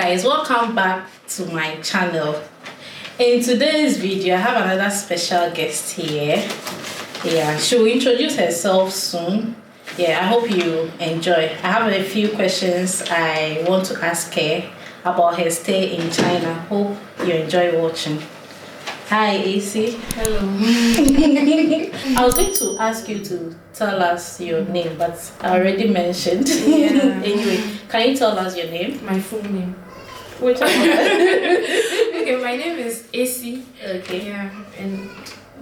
guys, welcome back to my channel. In today's video I have another special guest here. She will introduce herself soon. I hope you enjoy. I have a few questions I want to ask her about her stay in China. Hope you enjoy watching. Hi AC. Hello. I was going to ask you to tell us your name, but I already mentioned. Anyway, can you tell us your name? My full name. Which one? Okay, my name is AC. Okay. Yeah, and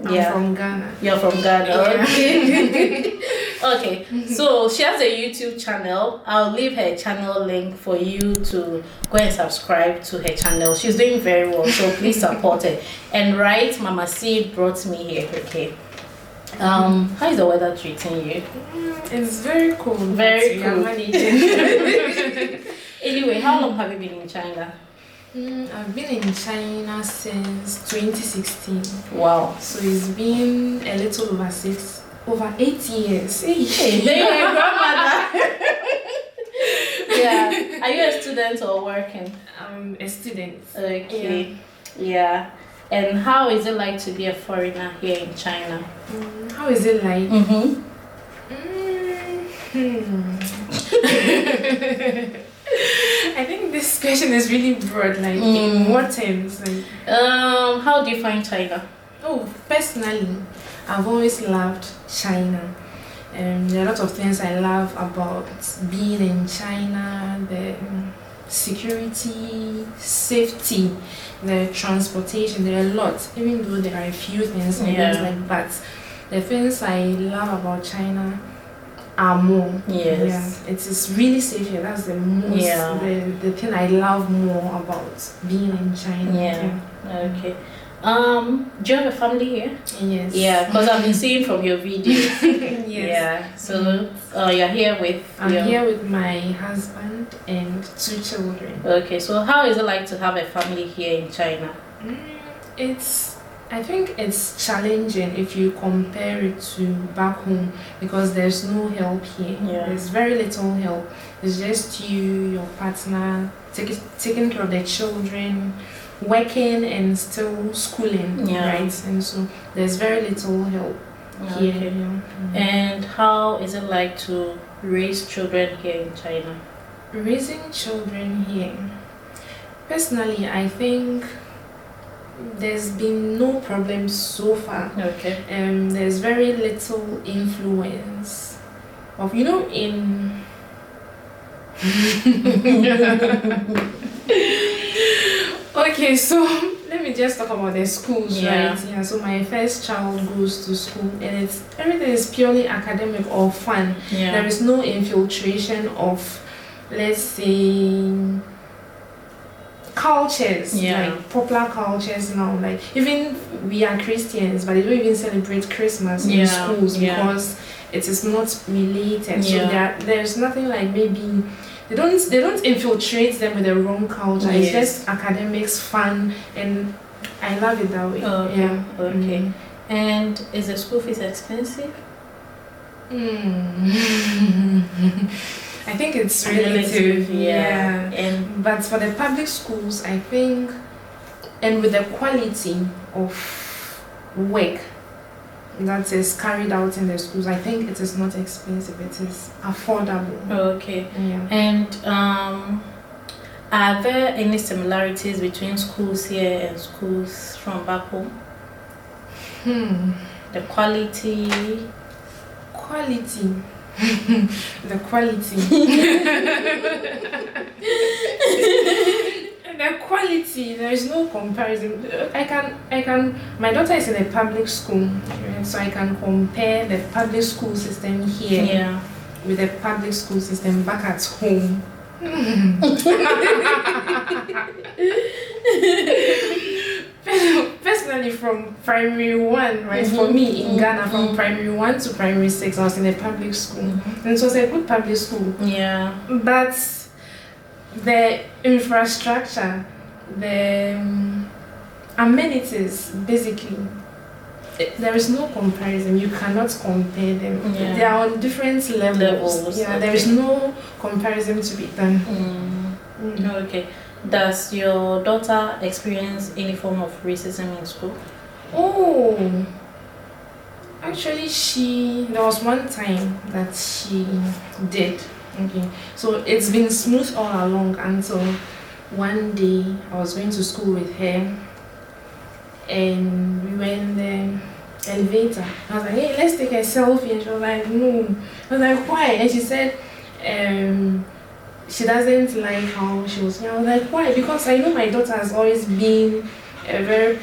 I'm from Ghana. You're from Ghana. Yeah. Okay. Okay. So she has a YouTube channel. I'll leave her channel link for you to go and subscribe to her channel. She's doing very well, so please support her. And right, Mama C brought me here. Okay. How is the weather treating you? It's very cool. Very cool. Managing. Anyway, how long have you been in China? I've been in China since 2016. Wow. So it's been a little over 8 years. Hey, there you go, grandmother. Are you a student or working? I'm a student. Okay. Yeah. And how is it like to be a foreigner here in China? How is it like? I think this question is really broad. Like, in what terms? Like, how do you find China? Oh, personally, I've always loved China. There are a lot of things I love about being in China. The security, safety, the transportation. There are a lot. Even though there are a few things I don't like, but the things I love about China are more. Yes. It is really safe here. That's the most the thing I love more about being in China. Okay. Do you have a family here? Yes. Yeah, because I've been seeing from your videos. Yes. Yeah. So you're here with I'm here with my husband and 2 children. Okay, so how is it like to have a family here in China? I think it's challenging if you compare it to back home, because there's no help here. There's very little help. It's just you, your partner, taking care of the children, working and still schooling, right? And so there's very little help here. And how is it like to raise children here in China? Raising children here, personally, I think there's been no problem so far. Okay. There's very little influence of, in okay, so let me just talk about the schools, right? Yeah, so my first child goes to school and everything is purely academic or fun. There is no infiltration of, let's say, cultures, like popular cultures now. Like, even we are Christians, but they don't even celebrate Christmas in schools because it is not related. So there's nothing like, maybe they don't infiltrate them with the wrong culture. It's just academics, fun, and I love it that way. Okay. And is the school fees expensive? I think it's relative, but for the public schools, I think, and with the quality of work that is carried out in the schools, I think it is not expensive, it is affordable. Okay. And are there any similarities between schools here and schools from back home? The quality. The quality. The quality, there is no comparison. My daughter is in a public school, so I can compare the public school system here with the public school system back at home. Personally, from primary 1, right, for me in Ghana, from primary 1 to primary 6, I was in a public school, and it was a good public school. But the infrastructure, the amenities, basically, there is no comparison. You cannot compare them. They are on different levels. There is no comparison to be done. Okay. Does your daughter experience any form of racism in school? Oh, actually, there was one time that she did. Okay, so it's been smooth all along until one day I was going to school with her, and we were in the elevator. I was like, hey, let's take a selfie, and she was like, no. I was like, why? And she said, she doesn't like how she was. I was like, why? Because I know my daughter has always been a very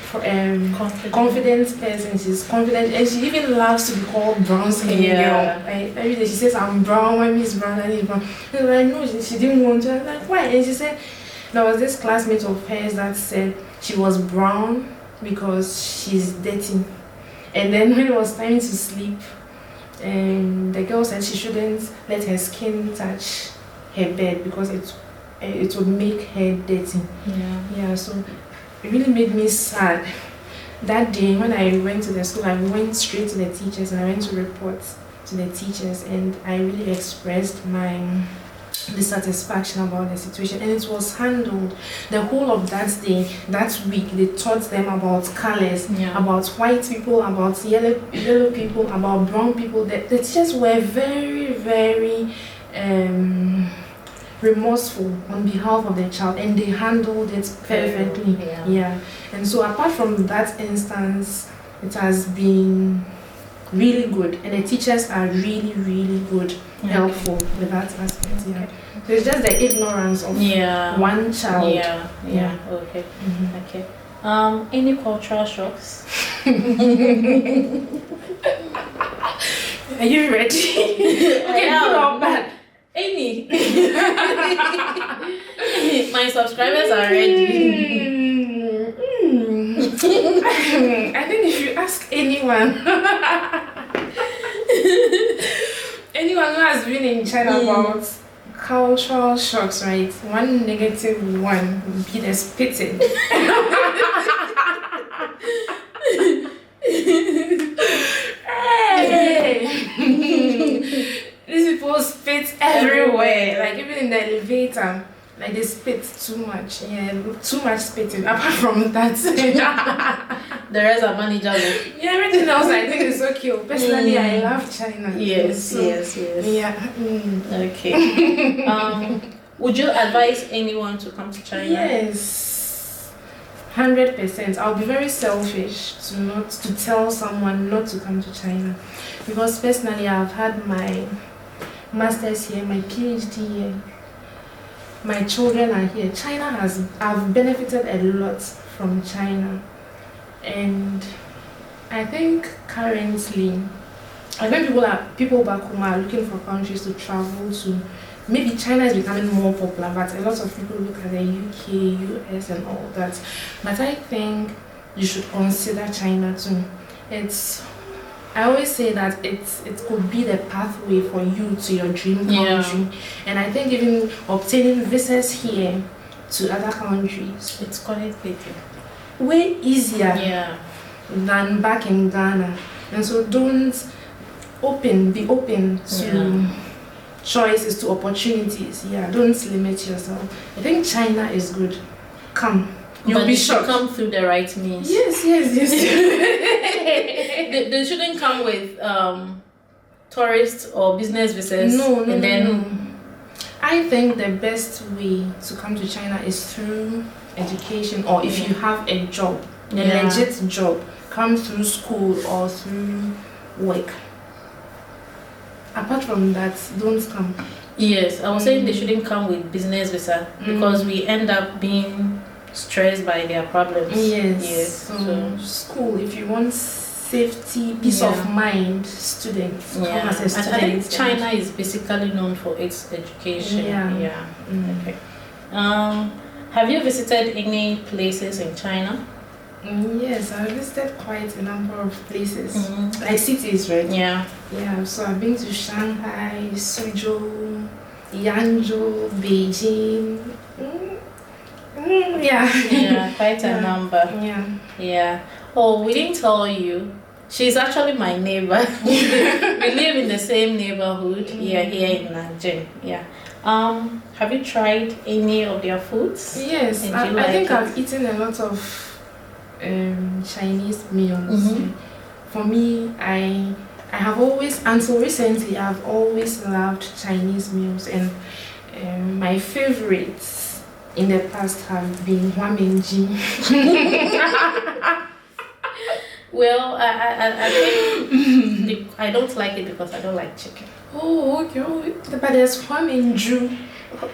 confident person. She's confident, and she even loves to be called brown skin girl. Every day she says, I'm brown, my Miss Brown, I Brown. And I know she didn't want to. I was like, why? And she said there was this classmate of hers that said she was brown because she's dirty. And then when it was time to sleep, the girl said she shouldn't let her skin touch her bed because it would make her dirty. Yeah, so it really made me sad. That day when I went to the school, I went straight to the teachers and I went to report to the teachers, and I really expressed my dissatisfaction about the situation, and it was handled. The whole of that day, that week, they taught them about colors, about white people, about yellow people, about brown people. The teachers were very, very remorseful on behalf of the child, and they handled it perfectly. And so apart from that instance, it has been really good, and the teachers are really, really good, helpful with that aspect. So it's just the ignorance of one child. Okay. Okay. Any cultural shocks? Are you ready? Okay, good or bad? Any. My subscribers are ready. I think if you ask anyone who has been in China about cultural shocks, right? One negative one would be the spitting. These people spit everywhere, like even in the elevator, like they spit too much. Too much spitting. Apart from that, the rest are manageable. Everything else I think is so cute. Personally, I love China. Yes. Okay. Would you advise anyone to come to China? Yes, 100%. I'll be very selfish to tell someone not to come to China, because personally I've had my master's here, my PhD here. My children are here. I've benefited a lot from China, and I think currently, I think people back home are looking for countries to travel to. Maybe China is becoming more popular, but a lot of people look at the UK, US, and all that. But I think you should consider China too. I always say that it could be the pathway for you to your dream country. And I think even obtaining visas here to other countries, it's connected way easier than back in Ghana. And so be open to choices, to opportunities. Don't limit yourself. I think China is good. Come. You'll be shocked. Come through the right means. Yes. They shouldn't come with tourist or business visas. No. I think the best way to come to China is through education, or if you have a job, a legit job, come through school or through work. Apart from that, don't come. Yes, I was saying they shouldn't come with business visa because we end up being stressed by their problems. Yes. So school, if you want safety, peace of mind, students come as a student. I think China is basically known for its education. Okay. Have you visited any places in China? Yes, I visited quite a number of places, like cities, right? Yeah. So I've been to Shanghai, Suzhou, Yangzhou, Beijing. Quite a number. Yeah. Oh, we didn't tell you. She's actually my neighbor. We live in the same neighborhood here in Nanjing. Have you tried any of their foods? Yes, I think I've eaten a lot of Chinese meals. For me, I have always, until recently, I've always loved Chinese meals, and my favorites in the past have been huamenji. Well, I think I don't like it because I don't like chicken. Oh, okay. But there's huamenju,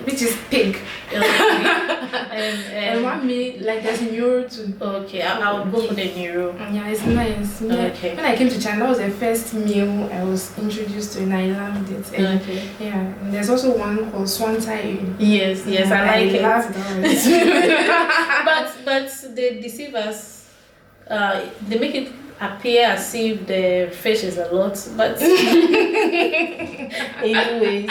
which is pig. And one meat, like there's Nero too. Okay, I'll go for the Nero. Yeah, it's nice. Okay. When I came to China, that was the first meal I was introduced to, and I loved it. And yeah, and there's also one called Swantai. Yes, I like it. Love that. but they deceive us. They make it appear as if the fish is a lot, but anyways,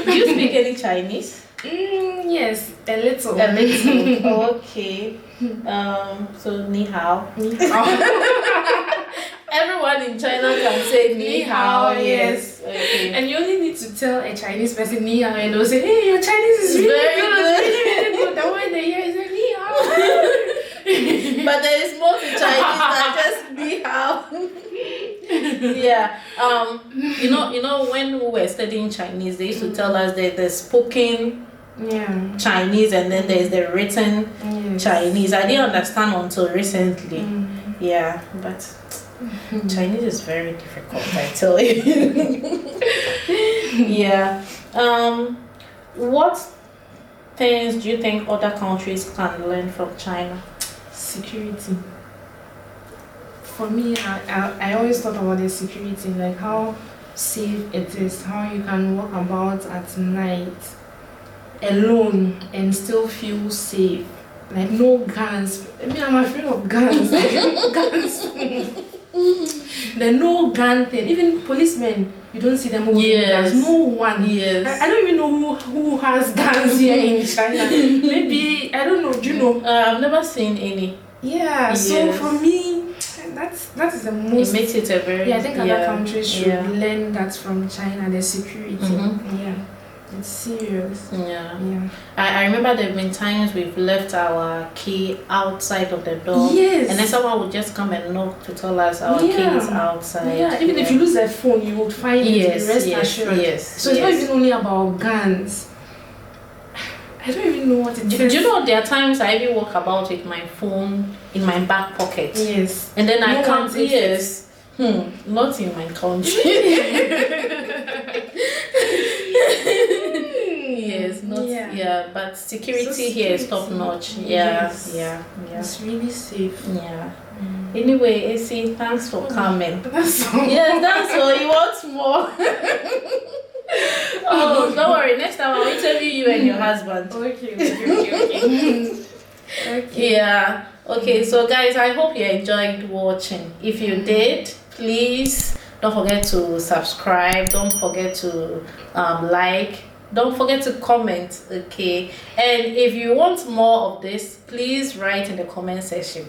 do you speak any Chinese? Yes, a little. Okay. So ni hao. Everyone in China can say ni hao. Yes. Okay. And you only need to tell a Chinese person ni hao, and they'll say, "Hey, your Chinese is really good. Really good." The one they hear is like ni hao. But there is more to Chinese than just ni hao. Yeah. You know when we were studying Chinese, they used to tell us that the spoken Chinese and then there's the written Chinese. I didn't understand until recently. Yeah, but Chinese is very difficult, I tell you. Yeah. What things do you think other countries can learn from China? Security. For me, I always thought about the security, like how safe it is, how you can walk about at night alone and still feel safe. Like no guns. I mean, I'm afraid of guns. Guns. The no gun thing. Even policemen, you don't see them with guns. No one. Yes. I don't even know who has guns here in China. Maybe, I don't know. Do you know? I've never seen any. Yeah. Yes. So for me, that is the most. It makes it a very. Yeah, I think other countries should learn that from China. The security. Yeah. It's serious. Yeah. I remember there have been times we've left our key outside of the door. Yes. And then someone would just come and knock to tell us our key is outside. Yeah. Even if you lose a phone, you would find it. Rest assured. Yes. So it's not even only about guns. I don't even know what it is. Do you know there are times I even walk about with my phone in my back pocket? Yes. And then I can't. Yes. Not in my country. Yes, not but security here is top notch. Yeah. It's really safe. Yeah. Anyway, AC, thanks for coming. That's all. Yes, that's all. You want more? Oh, don't worry. Next time I'll interview you and your husband. Okay. Yeah. Okay, so guys, I hope you enjoyed watching. If you did, please don't forget to subscribe. Don't forget to like. Don't forget to comment, okay? And if you want more of this, please write in the comment section.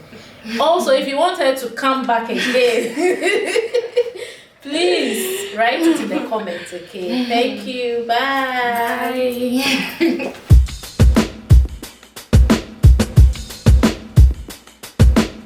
Also, if you want her to come back again, please write it in the comments, okay? Thank you. Bye.